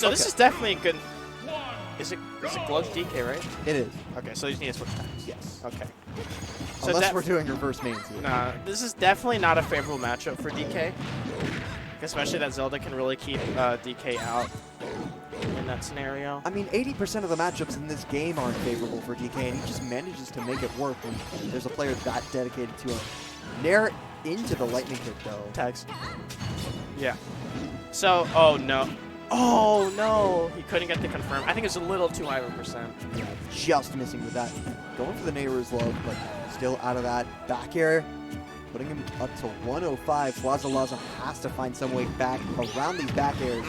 So this is definitely a good. Is it Glug DK, right? It is. Okay, so you just need to switch tags. Yes. Okay. So Unless we're doing reverse mains here. Nah, this is definitely not a favorable matchup for DK. Especially that Zelda can really keep DK out in that scenario. I mean, 80% of the matchups in this game aren't favorable for DK, and he just manages to make it work when there's a player that dedicated to him. Nair into the lightning kick, though. Tags. Yeah. So, oh no. Oh no! He couldn't get the confirm. I think it's a little too high of a percent. Yeah, just missing with that. Going for the neighbor's love, but still out of that. Back air, putting him up to 105. Fwazalaza has to find some way back around these back airs.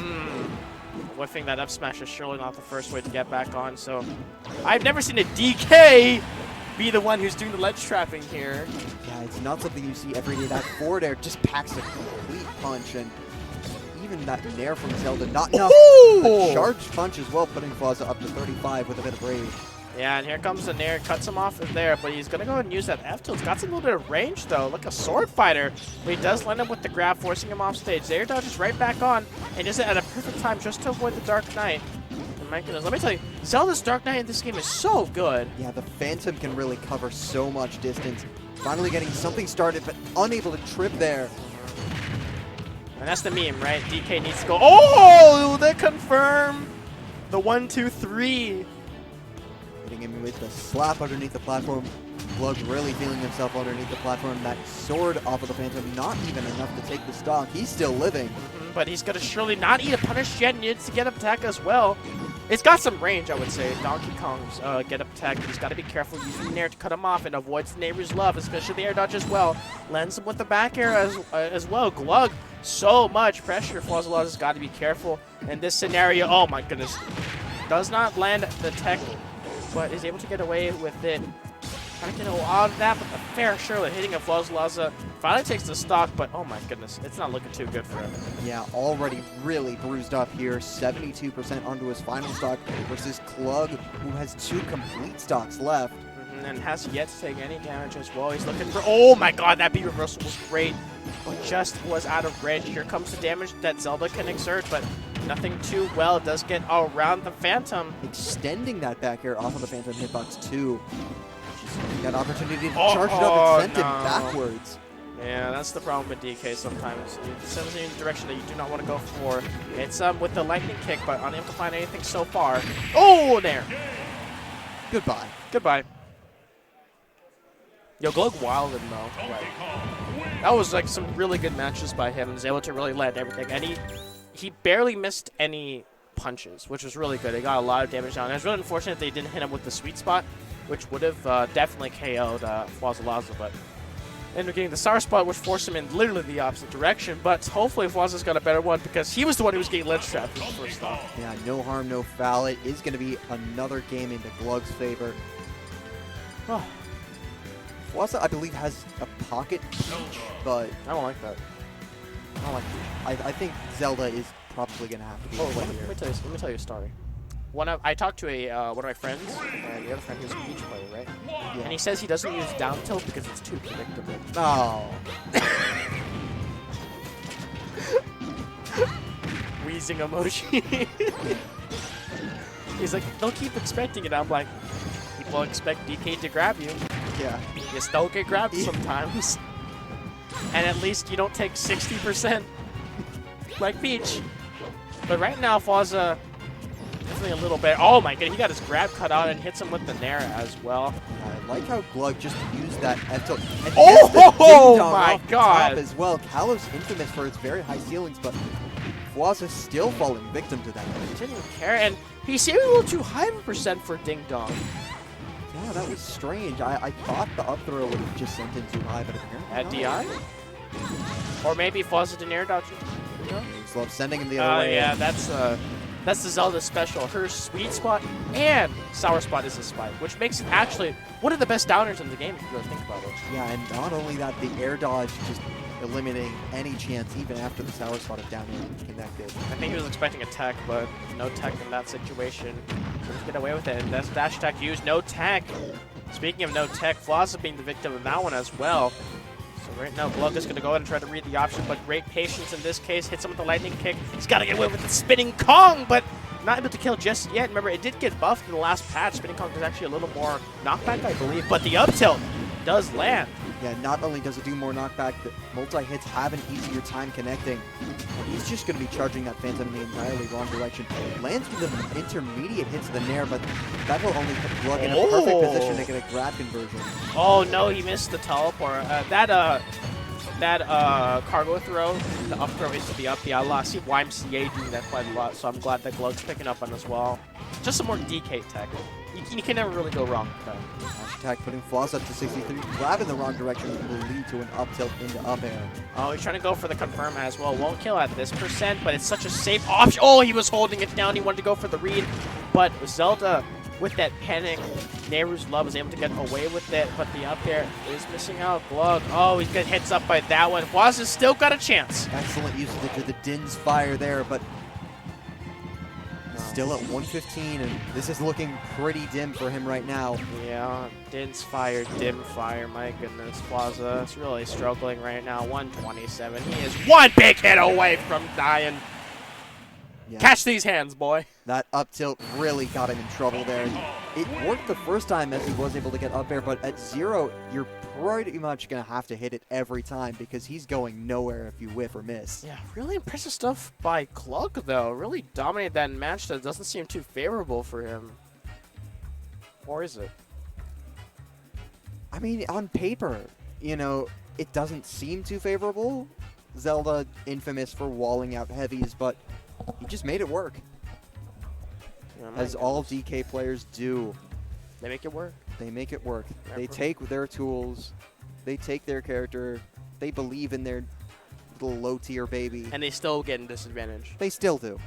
Whiffing that up smash is surely not the first way to get back on, so I've never seen a DK be the one who's doing the ledge trapping here. Yeah, it's not something you see every day. That forward air just packs a complete punch, and even that nair from Zelda, not enough. The charged punch as well, putting Fwaza up to 35 with a bit of rage. Yeah, and here comes the nair, cuts him off there, but he's going to go ahead and use that F tilt. It's got some little bit of range, though, like a sword fighter. But he does land up with the grab, forcing him off stage. Air dodge is right back on, and does it at a perfect time just to avoid the Dark Knight. And my goodness, let me tell you, Zelda's Dark Knight in this game is so good. Yeah, the Phantom can really cover so much distance. Finally getting something started, but unable to trip there. And that's the meme, right? DK needs to go. Oh, they confirm the 1, 2, 3. Hitting him with the slap underneath the platform. Glug really feeling himself underneath the platform. That sword off of the Phantom, not even enough to take the stock. He's still living. But he's going to surely not eat a punish yet. Needs to get up attack as well. It's got some range, I would say. Donkey Kong's get up attack. He's got to be careful using the nair to cut him off and avoids the neighbor's love, especially the air dodge as well. Lands him with the back air as well. Glug, so much pressure. Fwazalaza's got to be careful in this scenario. Oh my goodness. Does not land the tech, but is able to get away with it. Trying to get out of that, but the fair Charlotte hitting a Fwazalaza finally takes the stock, but oh my goodness, it's not looking too good for him. Yeah, already really bruised up here. 72% onto his final stock versus Glug, who has 2 complete stocks left. And has yet to take any damage as well. He's looking for, oh my god, that B reversal was great, but just was out of range. Here comes the damage that Zelda can exert, but nothing too well. It does get around the Phantom. Extending that back air off of the Phantom hitbox too. Got an opportunity to charge it up and send him backwards. Yeah, that's the problem with DK sometimes. It sends you in a direction that you do not want to go for. It's with the lightning kick, but unable to find anything so far. Oh, there. Goodbye. Goodbye. Yo, Glug wilded though. Like, that was like some really good matches by him. He was able to really land everything, and he barely missed any punches, which was really good. He got a lot of damage down. It was really unfortunate they didn't hit him with the sweet spot, which would have definitely KO'd Fwazalaza, but ended up getting the sour spot, which forced him in literally the opposite direction. But hopefully Fwaza's got a better one, because he was the one who was getting ledge trapped in the first off. Yeah, no harm, no foul. It is going to be another game into Glug's favor. Oh. Fwaza, I believe, has a pocket peach, but I don't like that. I don't like peach. I think Zelda is probably going to have to be let me tell you a story. I talked to one of my friends, and the other friend who's a Peach player, right? Yeah. And he says he doesn't use down tilt because it's too predictable. Oh. Wheezing emoji. He's like, they'll keep expecting it. I'm like, people expect DK to grab you. Yeah. You still get grabbed sometimes. And at least you don't take 60% like Peach. But right now, Fwaza definitely a little bit. Oh my god, he got his grab cut out and hits him with the nair as well. I like how Glug just used that F tilt. Oh my god! As well, Kalo's infamous for its very high ceilings, but Fwaza's still falling victim to that. He didn't even care, and he seemed a little too high of a percent for Ding Dong. Yeah, that was strange. I thought the up throw would have just sent him too high, but apparently at DI? Or maybe Fwaza didn't air dodge. Just love sending him the other way. Yeah, that's the Zelda special. Her sweet spot and sour spot is a spike, which makes it actually one of the best downers in the game if you really think about it. Yeah, and not only that, the air dodge just eliminating any chance even after the sour spot of down air connected. I think he was expecting a tech, but no tech in that situation. Let's get away with it, and that's dash attack used. No tech. Speaking of no tech, Fwazalaza being the victim of that one as well. So right now, Glug is going to go ahead and try to read the option, but great patience in this case. Hits him with the lightning kick. He's got to get away with the spinning Kong, but not able to kill just yet. Remember, it did get buffed in the last patch. Spinning Kong is actually a little more knockback, I believe. But the up tilt does land. Yeah, not only does it do more knockback, the multi-hits have an easier time connecting. And he's just going to be charging that Phantom in the entirely wrong direction. Lands with the intermediate hits of the Nair, but that will only put Glug in a perfect position to get a grab conversion. Oh no, he missed the teleport. That cargo throw, the up throw into the up. Yeah, I see YMCA doing that quite a lot, so I'm glad that Glug's picking up on as well. Just some more DK tech. You can never really go wrong with that. Dash attack putting Fwaz up to 63. Grab in the wrong direction will lead to an up tilt into up air. Oh, he's trying to go for the confirm as well. Won't kill at this percent, but it's such a safe option. Oh, he was holding it down. He wanted to go for the read, but Zelda, with that panic, Nehru's Love is able to get away with it, but the up air is missing out. Glug, oh, he's getting hits up by that one. Fwaz has still got a chance. Excellent use of the Din's Fire there, but still at 115, and this is looking pretty dim for him right now. Yeah, Din's Fire, dim fire, my goodness. Fwaz is really struggling right now. 127. He is one big hit away from dying. Yeah. Catch these hands, boy. That up tilt really got him in trouble there. It worked the first time as he was able to get up air, but at 0, you're pretty much going to have to hit it every time because he's going nowhere if you whiff or miss. Yeah, really impressive stuff by Glug, though. Really dominated that match that doesn't seem too favorable for him. Or is it? I mean, on paper, you know, it doesn't seem too favorable. Zelda, infamous for walling out heavies, but he just made it work. Yeah, as all DK players do. They make it work. They make it work. Yeah, They take their tools, they take their character, they believe in their little low-tier baby. And they still get in disadvantage. They still do.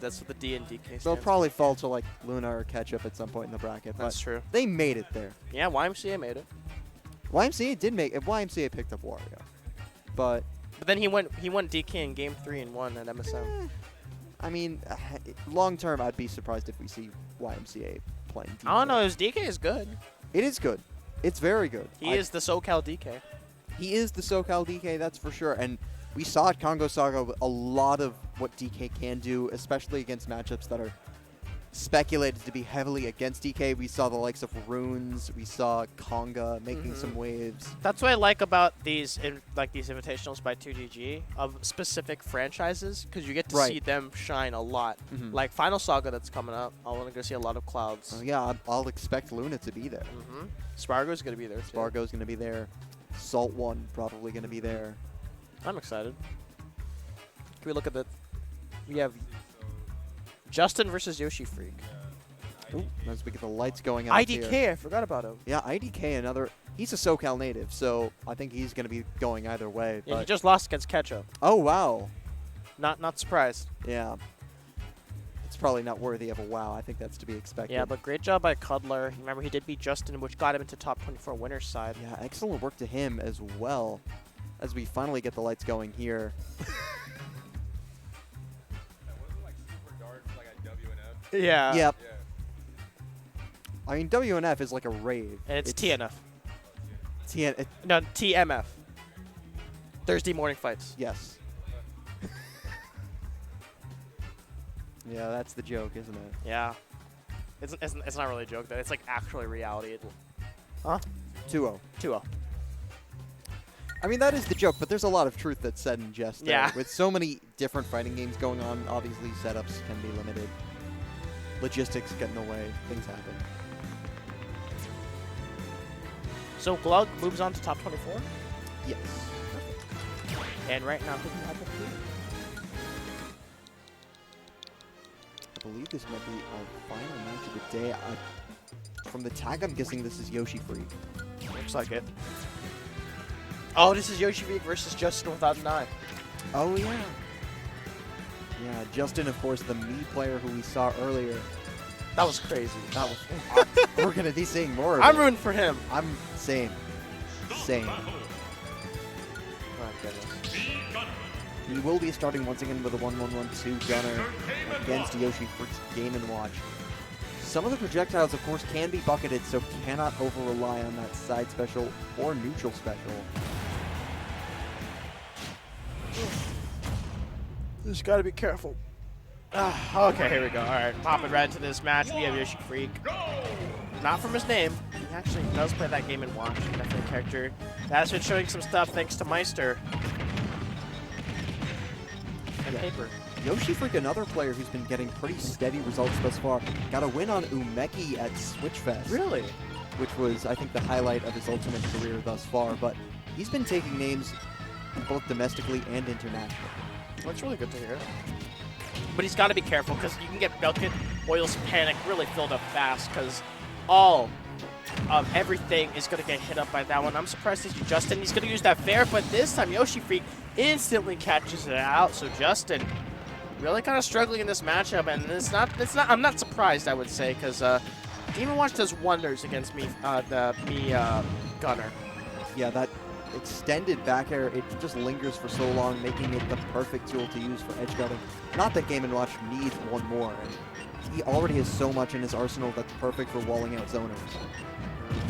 That's what the D and DK stands They'll for. probably fall to like Luna or Ketchup at some point in the bracket. That's but true. They made it there. Yeah, YMCA made it. YMCA did make it. YMCA picked up Wario. But then he won DK in Game 3 and won at MSM. I mean, long term, I'd be surprised if we see YMCA playing DK. I don't know. His DK is good. It is good. It's very good. He is the SoCal DK. He is the SoCal DK, that's for sure. And we saw at Congo Saga a lot of what DK can do, especially against matchups that are speculated to be heavily against DK. We saw the likes of Runes. We saw Conga making some waves. That's what I like about these these invitationals by 2GG of specific franchises, because you get to see them shine a lot. Like Final Saga that's coming up, I want to go see a lot of Clouds. Oh, yeah, I'll expect Luna to be there. Spargo's going to be there too. Spargo's going to be there. Salt One probably going to be there. I'm excited. Can we look at the... We have Justin versus Yoshi Freak. Ooh, as we get the lights going out IDK, here. I forgot about him. Yeah, IDK, another... He's a SoCal native, so I think he's going to be going either way. Yeah, but he just lost against Ketchup. Oh, wow. Not surprised. Yeah. It's probably not worthy of a wow. I think that's to be expected. Yeah, but great job by Cuddler. Remember, he did beat Justin, which got him into top 24 winner's side. Yeah, excellent work to him as well, as we finally get the lights going here. Yeah. Yep. I mean, WNF is like a rave. And it's TNF. No, TMF. Thursday morning fights. Yes. Yeah, that's the joke, isn't it? Yeah. It's not really a joke, though. It's like actually reality. Huh? 2-0. 2-0. I mean, that is the joke, but there's a lot of truth that's said in jest there. Yeah. With so many different fighting games going on, obviously setups can be limited. Logistics get in the way. Things happen. So Glug moves on to top 24? Yes. And right now, who do you have with you? I believe this might be our final match of the day. From the tag, I'm guessing this is Yoshi Freak. Looks like it. Oh, this is Yoshi Freak versus Justin without an eye. Oh, yeah. Yeah, Justin, of course, the Mii player who we saw earlier. That was crazy. That was. We're going to be seeing more of I'm it. rooting for him. I'm same. Same. Oh, goodness. He will be starting once again with a 1-1-1-2 gunner against Yoshi Freak's Game & Watch. Some of the projectiles, of course, can be bucketed, so cannot over-rely on that side special or neutral special. Just gotta be careful. Okay, here we go. All right, popping right into this match. We have Yoshi Freak. Not from his name. He actually does play that game and watch. Definitely a character that's been showing some stuff thanks to Meister. And Paper. Yoshi Freak, another player who's been getting pretty steady results thus far. Got a win on Umeki at Switchfest. Really? Which was, I think, the highlight of his Ultimate career thus far. But he's been taking names both domestically and internationally. Well, it's really good to hear. But he's got to be careful because you can get Belkit Oil's Panic really filled up fast because all of everything is going to get hit up by that one. I'm surprised to see Justin. He's going to use that fair, but this time Yoshi Freak instantly catches it out. So Justin really kind of struggling in this matchup, and I'm not surprised, I would say, because Game & Watch does wonders against me Gunner. Yeah, that extended back air, it just lingers for so long, making it the perfect tool to use for edge guarding. Not that Game & Watch needs one more, and he already has so much in his arsenal that's perfect for walling out zoners.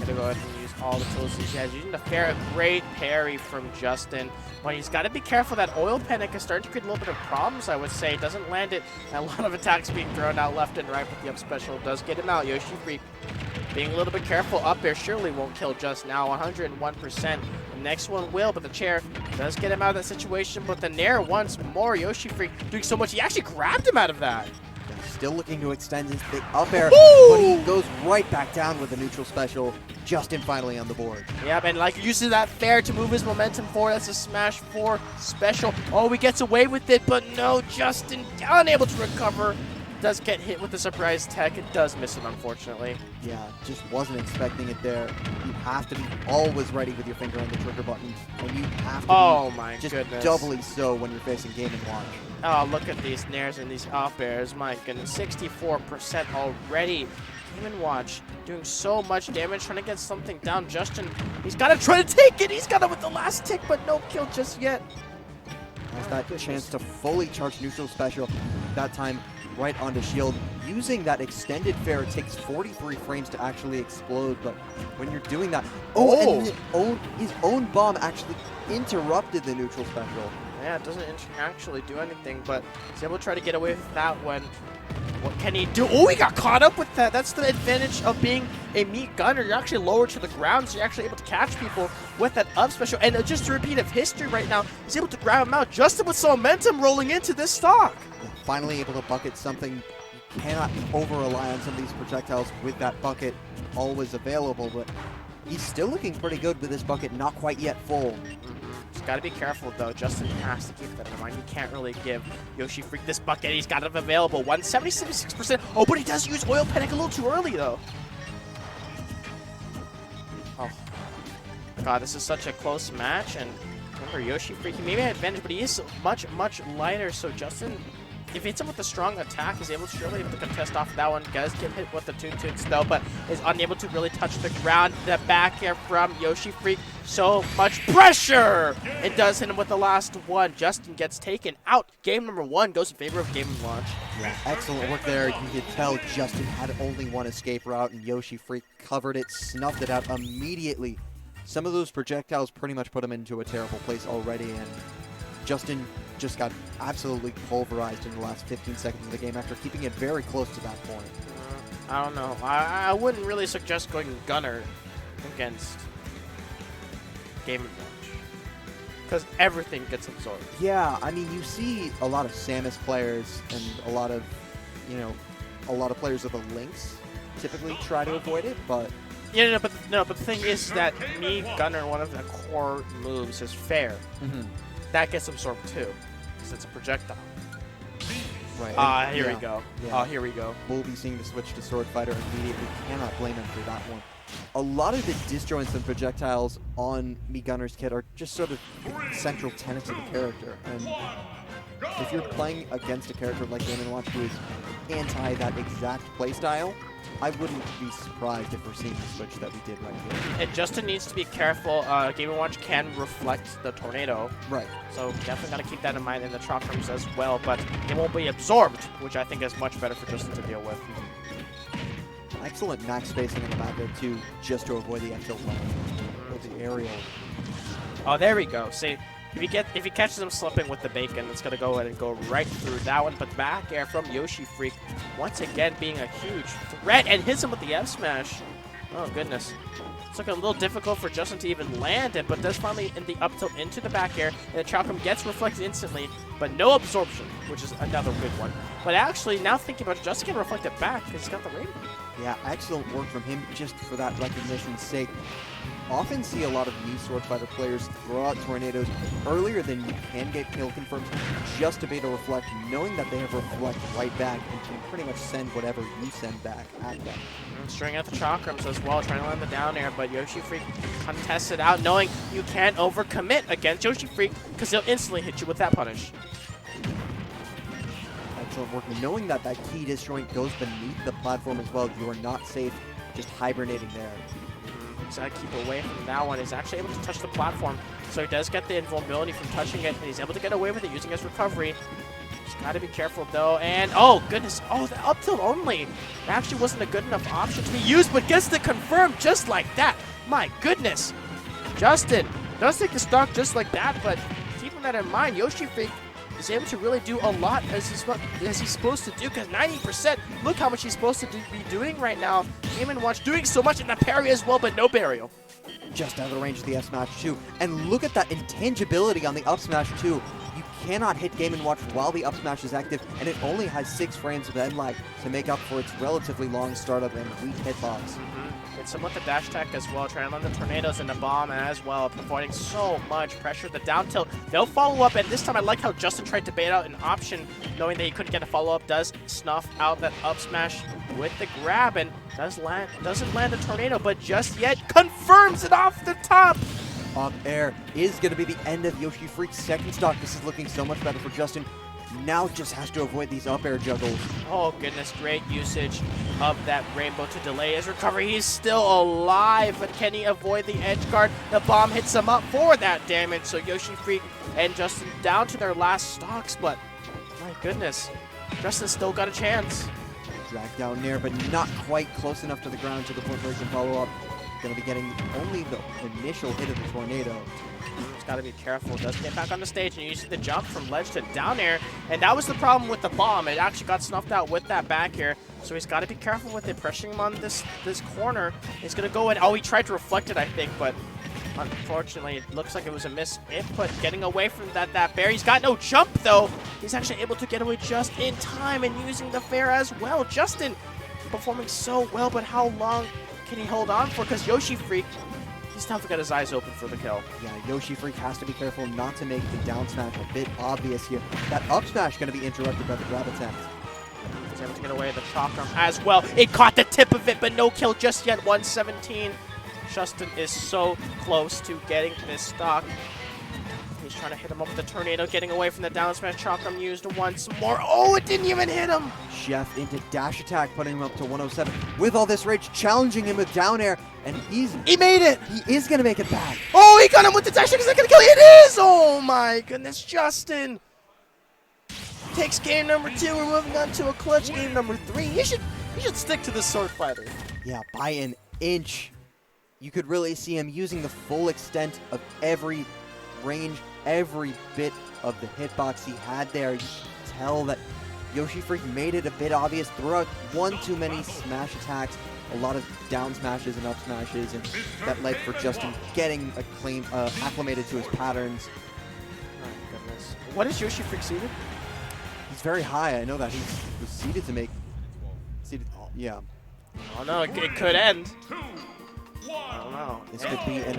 Gonna go ahead and use all the tools he has. Using the fair, a great parry from Justin. But he's got to be careful. That oil panic is starting to create a little bit of problems, I would say. It doesn't land it. And a lot of attacks being thrown out left and right, but the up special does get him out. Yoshi Freak being a little bit careful. Up air surely won't kill just now. 101%. The next one will, but the chair does get him out of that situation. But the nair once more. Yoshi Freak doing so much. He actually grabbed him out of that. Still looking to extend his big up air, but he goes right back down with the neutral special. Justin finally on the board. Yep, and like uses that fair to move his momentum forward. That's a Smash 4 special. Oh, he gets away with it, but no, Justin unable to recover. Does get hit with the surprise tech. It does miss it, unfortunately. Yeah, just wasn't expecting it there. You have to be always ready with your finger on the trigger button, and you have to be just goodness. Doubly so when you're facing Game & Watch. Oh, look at these nairs and these up airs. My goodness, 64% already. Game & Watch doing so much damage, trying to get something down. Justin, he's got to try to take it. He's got it with the last tick, but no kill just yet. Has that chance to fully charge neutral special. That time right onto shield. Using that extended fair, it takes 43 frames to actually explode, but when you're doing that, and his own bomb actually interrupted the neutral special. Yeah, it doesn't actually do anything, but he's able to try to get away with that one. What can he do? Oh, he got caught up with that. That's the advantage of being a meat gunner. You're actually lower to the ground, so you're actually able to catch people with that up special. And just a repeat of history right now, he's able to grab him out. Justin with some momentum rolling into this stock. Finally able to bucket something. You cannot over-rely on some of these projectiles with that bucket always available, but he's still looking pretty good with this bucket, not quite yet full. Just got to be careful, though. Justin has to keep that in mind. He can't really give Yoshi Freak this bucket. He's got it available. 176%. Oh, but he does use Oil Panic a little too early, though. Oh. God, this is such a close match. And remember, Yoshi Freak, he maybe had advantage, but he is much, much lighter. So Justin, if he hits him with a strong attack, is able to surely able to contest off that one. Does get hit with the Toon-Toots though, but is unable to really touch the ground. The back air from Yoshi Freak. So much pressure! It does hit him with the last one. Justin gets taken out. Game number 1 goes in favor of Game & Watch. Yeah, excellent work there. You could tell Justin had only one escape route, and Yoshi Freak covered it, snuffed it out immediately. Some of those projectiles pretty much put him into a terrible place already, and Justin just got absolutely pulverized in the last 15 seconds of the game after keeping it very close to that point. I don't know. I wouldn't really suggest going gunner against Game & Watch, because everything gets absorbed. Yeah, I mean, you see a lot of Samus players and a lot of, players of the Lynx typically try to avoid it, but yeah, but the thing is that me gunner, one of the core moves is fair. That gets absorbed too, because it's a projectile. Right. Here we go. Yeah. Here we go. We'll be seeing the switch to Sword Fighter immediately. Cannot blame him for that one. A lot of the disjoints and projectiles on Me Gunner's kit are just sort of central tenets of the character. And if you're playing against a character like Game & Watch who is anti that exact playstyle, I wouldn't be surprised if we're seeing the switch that we did right here. And Justin needs to be careful. Game & Watch can reflect the tornado. Right. So definitely got to keep that in mind in the trot frames as well, but it won't be absorbed, which I think is much better for Justin to deal with. Excellent max spacing in the back there, too, just to avoid the F-tilt line with the aerial. Oh, there we go. See, If he catches him slipping with the bacon, it's gonna go ahead and go right through that one. But back air from Yoshi Freak, once again being a huge threat, and hits him with the F smash. Oh goodness. It's looking a little difficult for Justin to even land it, but does finally in the up tilt into the back air, and the Chakram gets reflected instantly, but no absorption, which is another good one. But actually, now thinking about it, Justin can reflect it back because he's got the rainbow. Yeah, excellent work from him just for that recognition's sake. Often see a lot of new Sword Fighter players throw out tornadoes earlier than you can get kill confirms just to be able to reflect, knowing that they have reflect right back and can pretty much send whatever you send back at them. String out the Chakrams as well, trying to land the down air, but Yoshi Freak contests it out, knowing you can't overcommit against Yoshi Freak because he'll instantly hit you with that punish. Excellent work, knowing that that key destroying goes beneath the platform as well. You are not safe just hibernating there. He's got to keep away from that one. He's actually able to touch the platform, so he does get the invulnerability from touching it, and he's able to get away with it using his recovery. Just got to be careful, though. And, oh, goodness. Oh, the up tilt only. That actually wasn't a good enough option to be used, but gets the confirm just like that. My goodness. Justin does take the stock just like that, but keeping that in mind, Yoshi Freak is able to really do a lot as he's supposed to do, because 90%, look how much he's supposed to be doing right now. Game & Watch doing so much in the parry as well, but no burial. Just out of the range of the F smash too. And look at that intangibility on the up smash too. You cannot hit Game & Watch while the up smash is active, and it only has 6 frames of end lag to make up for its relatively long startup and weak hitbox. It's somewhat the dash tech as well, trying to land the tornadoes and the bomb as well, avoiding so much pressure. The down tilt, they'll follow up, and this time I like how Justin tried to bait out an option, knowing that he couldn't get a follow-up, does snuff out that up smash with the grab, and doesn't land the tornado, but just yet confirms it off the top. Up air is going to be the end of Yoshi Freak's second stock. This is looking so much better for Justin. Now just has to avoid these up air juggles. Oh goodness, great usage of that rainbow to delay his recovery. He's still alive, but can he avoid the edge guard? The bomb hits him up for that damage, so Yoshi Freak and Justin down to their last stocks, but my goodness, Justin still got a chance. Dragged down there, but not quite close enough to the ground to the point where he can follow up. Going to be getting only the initial hit of the tornado. Just got to be careful. Does get back on the stage and uses the jump from ledge to down air. And that was the problem with the bomb. It actually got snuffed out with that back air. So he's got to be careful with it. Pressuring him on this corner. He's going to go in. Oh, he tried to reflect it, I think. But unfortunately, it looks like it was a miss input. Getting away from that bear. He's got no jump, though. He's actually able to get away just in time and using the fair as well. Justin performing so well, but how long can he hold on for? Because Yoshi Freak, he's definitely got his eyes open for the kill. Yeah, Yoshi Freak has to be careful not to make the down smash a bit obvious here. That up smash going to be interrupted by the grab attempt. He's able to get away with the chakram as well. It caught the tip of it, but no kill just yet. 117. Justin is so close to getting this stock. He's trying to hit him up with the tornado, getting away from the down smash. Chakram used once more. Oh, it didn't even hit him. Chef into dash attack, putting him up to 107. With all this rage, challenging him with down air, and he made it. He is going to make it back. Oh, he got him with the dash attack. Is that going to kill you? It is. Oh my goodness, Justin takes game number 2. We're moving on to a clutch game number 3. You should stick to the sword fighter. Yeah, by an inch. You could really see him using the full extent of every range, every bit of the hitbox he had there. You can tell that Yoshi Freak made it a bit obvious, threw out one too many smash attacks, a lot of down smashes and up smashes, and that led for Justin getting acclimated to his patterns. My goodness. What is Yoshi Freak seated? He's very high. I know that he was seated to make... yeah. Oh no, it could end. I don't know. This could be an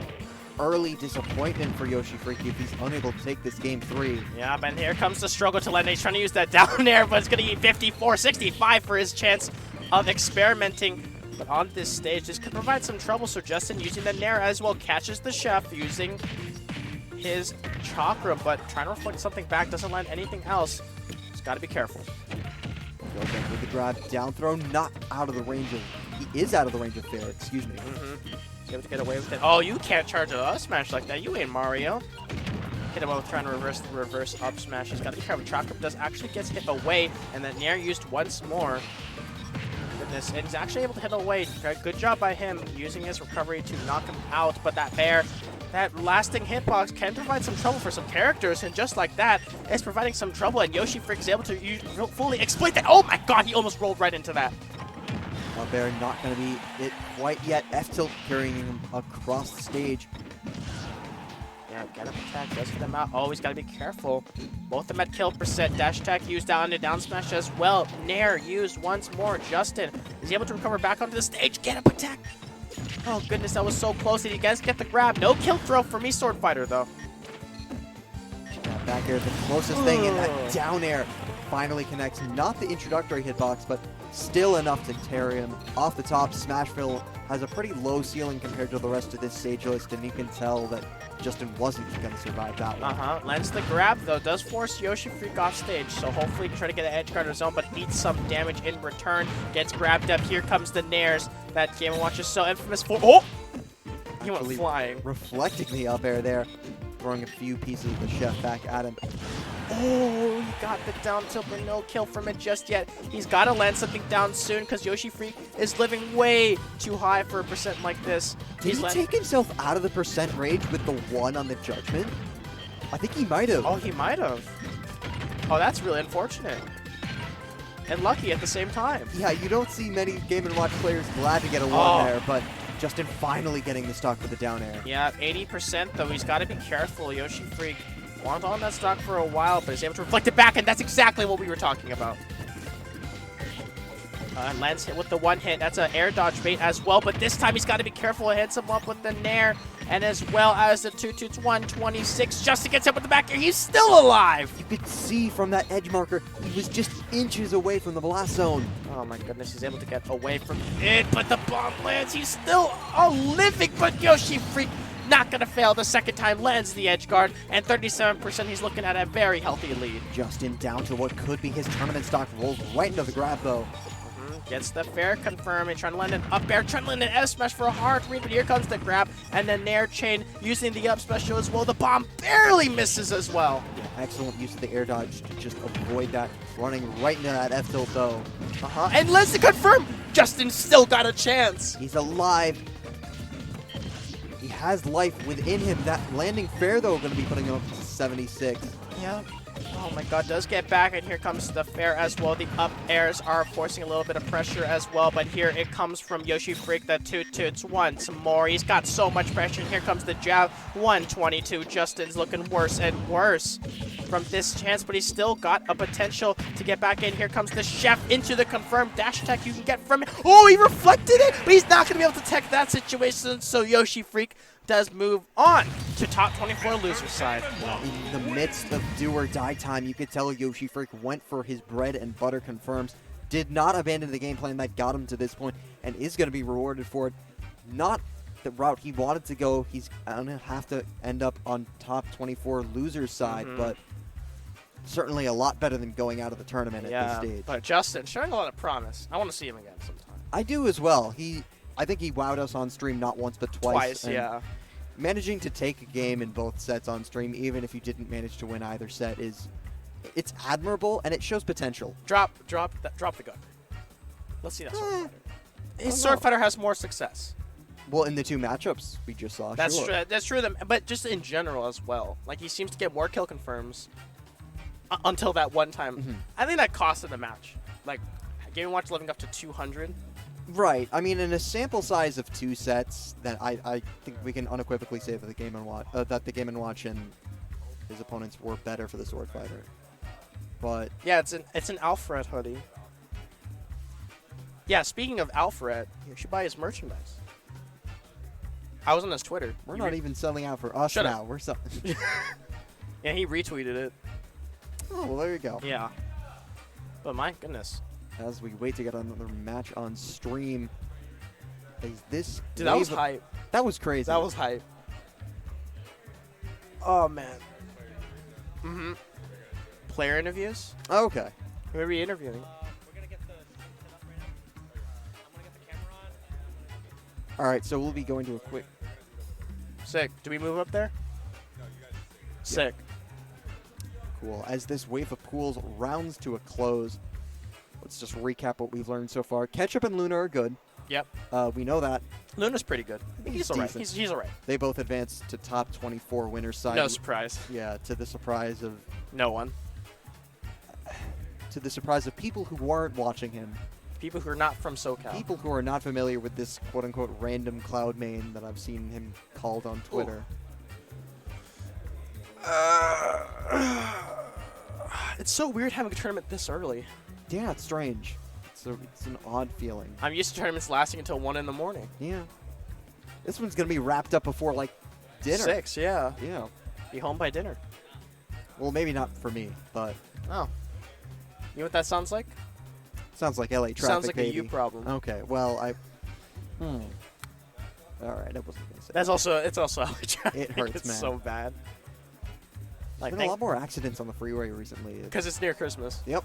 early disappointment for Yoshi Freak if he's unable to take this game 3. Yeah, and here comes the struggle to land. He's trying to use that down air, but it's going to be 54-65 for his chance of experimenting. But on this stage, this could provide some trouble. So Justin using the nair as well, catches the chef using his chakra, but trying to reflect something back, doesn't land anything else. Just got to be careful. Goes in with the grab, down throw, not out of the range of... He is out of the range of fair, excuse me. He's able to get away with it. Oh, you can't charge a up smash like that. You ain't Mario. Hit him with trying to reverse up smash. He's got to be careful. Chakram does actually gets hit away, and then nair used once more. Goodness, and he's actually able to hit away. Good job by him using his recovery to knock him out. But that that lasting hitbox can provide some trouble for some characters, and just like that, it's providing some trouble, and Yoshi Freak is able to fully exploit that. Oh my god, he almost rolled right into that. Up air not going to be it quite yet. F-tilt carrying him across the stage. Yeah, get up attack does get them out. Always got to be careful. Both of them at kill percent. Dash attack used down into down smash as well. Nair used once more. Justin is able to recover back onto the stage. Get up attack. Oh goodness, that was so close. Did you guys get the grab? No kill throw for me, Sword Fighter, though. Yeah, back air, the closest thing, and that down air finally connects. Not the introductory hitbox, but still enough to tear him off the top. Smashville has a pretty low ceiling compared to the rest of this stage list, and you can tell that Justin wasn't going to survive that one. Lands the grab, though, does force Yoshi Freak off stage, so hopefully he can try to get an edge guard of his own, but eats some damage in return. Gets grabbed up. Here comes the Nairs that Game & Watch is so infamous for. Oh! He went flying. Reflecting the up air there, throwing a few pieces of the chef back at him. Oh, he got the down tilt, but no kill from it just yet. He's got to land something down soon because Yoshi Freak is living way too high for a percent like this. Did he take himself out of the percent range with the 1 on the judgment? I think he might have. Oh, he might have. Oh, that's really unfortunate. And lucky at the same time. Yeah, you don't see many Game & Watch players glad to get a 1 there, but Justin finally getting the stock with the down air. Yeah, 80% though. He's got to be careful. Yoshi Freak wanted on that stock for a while, but is able to reflect it back, and that's exactly what we were talking about. Lands hit with the 1 hit. That's an air dodge bait as well, but this time he's got to be careful. It hits him up with the Nair, and as well as the 2-2's 126. Justin gets hit with the back air. He's still alive. You could see from that edge marker, he was just inches away from the blast zone. Oh my goodness, he's able to get away from it, but the bomb lands. He's still living, but Yoshi Freak not going to fail the second time, lands the edge guard, and 37% he's looking at a very healthy lead. Justin down to what could be his tournament stock, rolls right into the grab though. Gets the fair confirm and trying to land an up air, trying to land an F smash for a hard read, but here comes the grab and then Nair chain using the up special as well. The bomb barely misses as well. Excellent use of the air dodge to just avoid that, running right into that F tilt though. And lands the confirm. Justin still got a chance. He's alive. He has life within him. That landing fair though going to be putting him up to 76. Yeah. Oh my god, does get back, and here comes the fair as well. The up airs are forcing a little bit of pressure as well, but here it comes from Yoshi Freak, the 2-2's once more. He's got so much pressure, and here comes the jab, 122. Justin's looking worse and worse from this chance, but he's still got a potential to get back in. Here comes the chef into the confirmed dash attack you can get from it. Oh, he reflected it, but he's not going to be able to tech that situation, so Yoshi Freak does move on to top 24 loser side. In the midst of do or die time, you could tell Yoshi Freak went for his bread and butter confirms, did not abandon the game plan that got him to this point, and is going to be rewarded for it. Not the route he wanted to go. He's going to have to end up on top 24 loser side, but certainly a lot better than going out of the tournament at this stage. But Justin showing a lot of promise. I want to see him again sometime. I do as well. I think he wowed us on stream not once but twice. Yeah. Managing to take a game in both sets on stream, even if you didn't manage to win either set, it's admirable and it shows potential. Drop the gun. Let's see that Sword Fighter. His Sword Fighter has more success. Well, in the 2 matchups we just saw, That's sure. true. That's true. But just in general as well. Like, he seems to get more kill confirms until that one time. I think that cost him the match. Like, Game & Watch living up to 200. Right. I mean, in a sample size of 2 sets, then I think we can unequivocally say that the Game & Watch and his opponents were better for the Sword Fighter. But yeah, it's an Alfred hoodie. Yeah, speaking of Alfred, you should buy his merchandise. I was on his Twitter. We're not even selling out for us now. We're selling. Yeah, he retweeted it. Oh, well, there you go. Yeah. But my goodness. As we wait to get another match on stream, is this... Dude, that was hype. That was crazy. That was hype. Oh, man. Player interviews? Okay. Who are we interviewing? We're going to get the set up right now. I'm going to get the camera on. All right, so we'll be going to a quick... Sick. Do we move up there? No, you guys Sick. Cool. As this wave of pools rounds to a close, let's just recap what we've learned so far. Ketchup and Luna are good. Yep. We know that. Luna's pretty good. I think he's all right. decent. He's all right. They both advanced to top 24 winners side. No surprise. Yeah, to the surprise of No one. people who weren't watching him. People who are not from SoCal. People who are not familiar with this quote-unquote random cloud main that I've seen him called on Twitter. It's so weird having a tournament this early. Yeah, it's strange. It's an odd feeling. I'm used to tournaments lasting until 1 in the morning. Yeah. This one's going to be wrapped up before, like, dinner. 6, yeah. Yeah. Be home by dinner. Well, maybe not for me, but Oh. You know what that sounds like? sounds like LA traffic, Sounds like baby. a you problem. Okay, well, All right, I wasn't going to say That's also, it's also LA traffic. It hurts, it's man. so bad. There's been a lot more accidents on the freeway recently. Because it's near Christmas. Yep,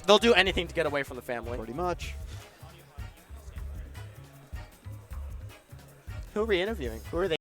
They'll do anything to get away from the family. pretty much. Who are we interviewing? Who are they?